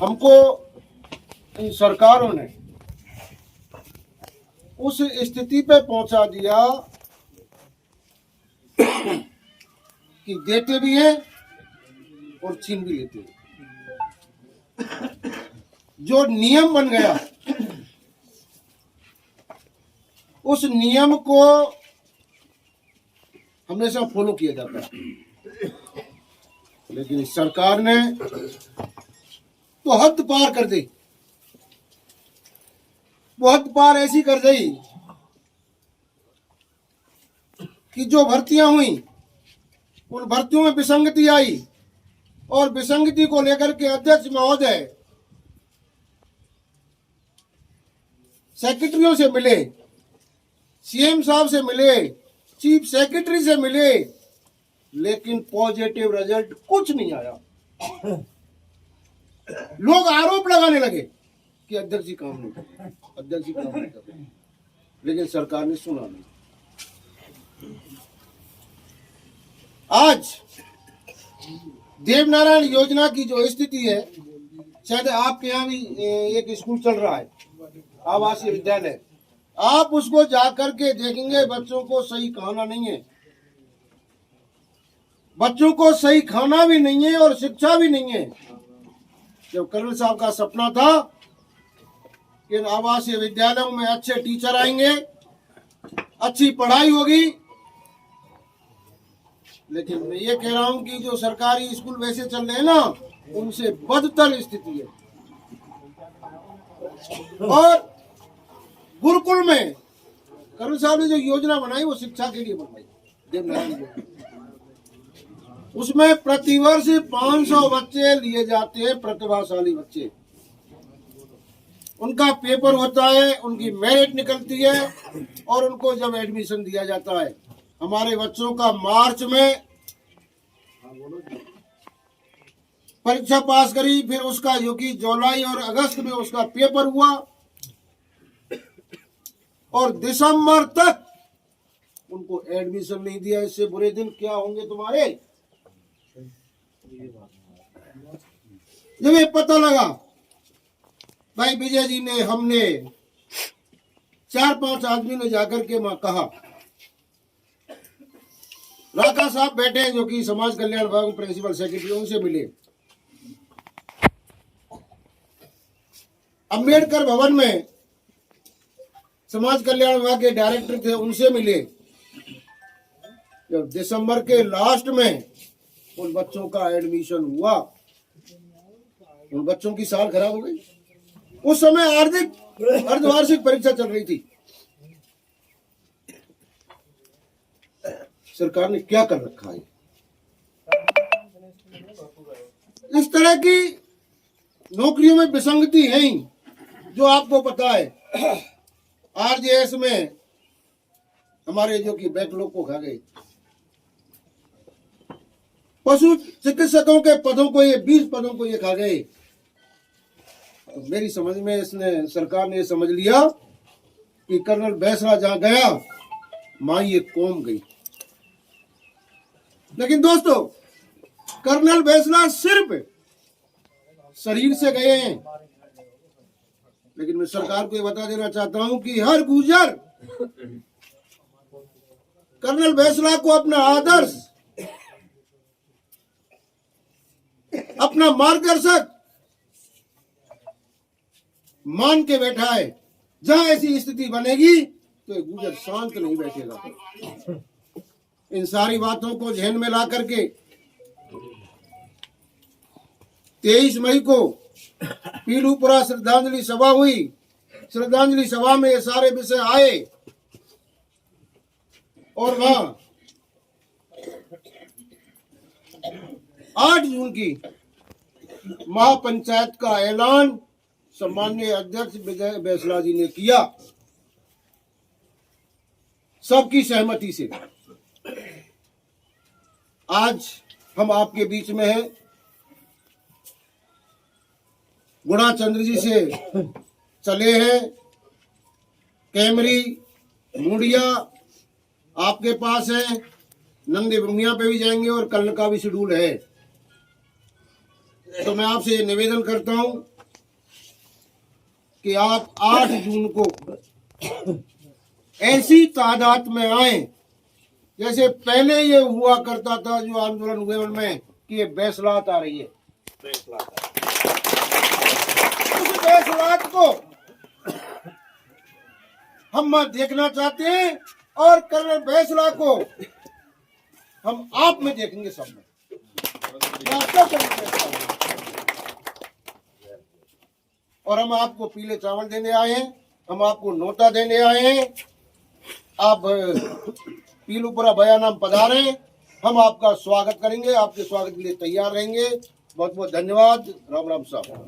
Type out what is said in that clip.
हमको इन सरकारों ने उस स्थिति पे पहुंचा दिया कि देते भी हैं और छीन भी लेते हैं। जो नियम बन गया उस नियम को हमेशा फॉलो किया जाता है, लेकिन सरकार ने तो हद पार कर दी। वो हद पार ऐसी कर दी कि जो भर्तियां हुई उन भर्तियों में विसंगति आई और विसंगति को लेकर के अध्यक्ष महोदय सेक्रेटरियों से मिले, सीएम साहब से मिले, चीफ सेक्रेटरी से मिले, लेकिन पॉजिटिव रिजल्ट कुछ नहीं आया। लोग आरोप लगाने लगे कि अध्यक्ष जी काम नहीं करते, अध्यक्ष जी काम नहीं करते, लेकिन सरकार ने सुना नहीं। आज देवनारायण योजना की जो स्थिति है, शायद आपके यहाँ भी एक स्कूल चल रहा है, आवासीय विद्यालय, आप उसको जाकर के देखेंगे, बच्चों को सही खाना नहीं है, बच्चों को सही खाना भी नहीं है और शिक्षा भी नहीं है। जब कर्नल साहब का सपना था कि आवासीय विद्यालयों में अच्छे टीचर आएंगे, अच्छी पढ़ाई होगी, लेकिन मैं ये कह रहा हूं कि जो सरकारी स्कूल वैसे चल रहे हैं ना, उनसे बदतर स्थिति है। और गुरुकुल में कर्नल साहब ने जो योजना बनाई वो शिक्षा के लिए बनाई, देवनारायण योजना। उसमें प्रतिवर्ष 500 बच्चे लिए जाते हैं, प्रतिभाशाली बच्चे, उनका पेपर होता है, उनकी मेरिट निकलती है और उनको जब एडमिशन दिया जाता है। हमारे बच्चों का मार्च में परीक्षा पास करी, फिर उसका जो कि जुलाई और अगस्त में उसका पेपर हुआ और दिसंबर तक उनको एडमिशन नहीं दिया। इससे बुरे दिन क्या होंगे तुम्हारे। जब ये पता लगा, भाई विजय जी ने, हमने 4-5 आदमी ने जाकर के वहां कहा, राका साहब बैठे हैं जो कि समाज कल्याण विभाग प्रिंसिपल सेक्रेटरी, उनसे मिले, अंबेडकर भवन में समाज कल्याण विभाग के डायरेक्टर थे, उनसे मिले। जब दिसंबर के लास्ट में उन बच्चों का एडमिशन हुआ, उन बच्चों की साल खराब हो गई। उस समय अर्धवार्षिक परीक्षा चल रही थी। सरकार ने क्या कर रखा है। इस तरह की नौकरियों में विसंगति है ही, जो आपको पता है। आरजेएस में हमारे जो कि बैकलॉग को खा गए, पशु चिकित्सकों के पदों को, ये 20 पदों को ये खा गए। तो मेरी समझ में इसने, सरकार ने समझ लिया कि कर्नल बैसला जहां गया, मां ये कौम गई। लेकिन दोस्तों, कर्नल बैसला सिर्फ शरीर से गए हैं, लेकिन मैं सरकार को ये बता देना चाहता हूं कि हर गुजर कर्नल बैसला को अपना आदर्श, अपना मार्गदर्शक मान के बैठा है। जहां ऐसी स्थिति बनेगी तो गुजर शांत नहीं बैठेगा। इन सारी बातों को ध्यान में ला करके 23 मई को पीलूपुरा श्रद्धांजलि सभा हुई। श्रद्धांजलि सभा में ये सारे विषय आए और वहां 8 जून की महापंचायत का ऐलान सम्माननीय अध्यक्ष विजय बैसला जी ने किया, सबकी सहमति से। आज हम आपके बीच में हैं। गुणाचंद्र जी से चले हैं, कैमरी मुंडिया आपके पास है, नंदी ब्रुनिया पे भी जाएंगे और कल का भी शेड्यूल है। तो मैं आपसे निवेदन करता हूं कि आप 8 जून को ऐसी तादाद में आए जैसे पहले ये हुआ करता था जो आंदोलन हुए उनमें कि ये बैसलात आ रही है। उस बैसलात को हम देखना चाहते हैं और कर्नल बैसला को हम आप में देखेंगे सब में। और हम आपको पीले चावल देने आए हैं, हम आपको नोटा देने आए हैं। आप पीलूपुरा बयानाम पधारे, हम आपका स्वागत करेंगे, आपके स्वागत के लिए तैयार रहेंगे। बहुत बहुत धन्यवाद। राम राम साहब।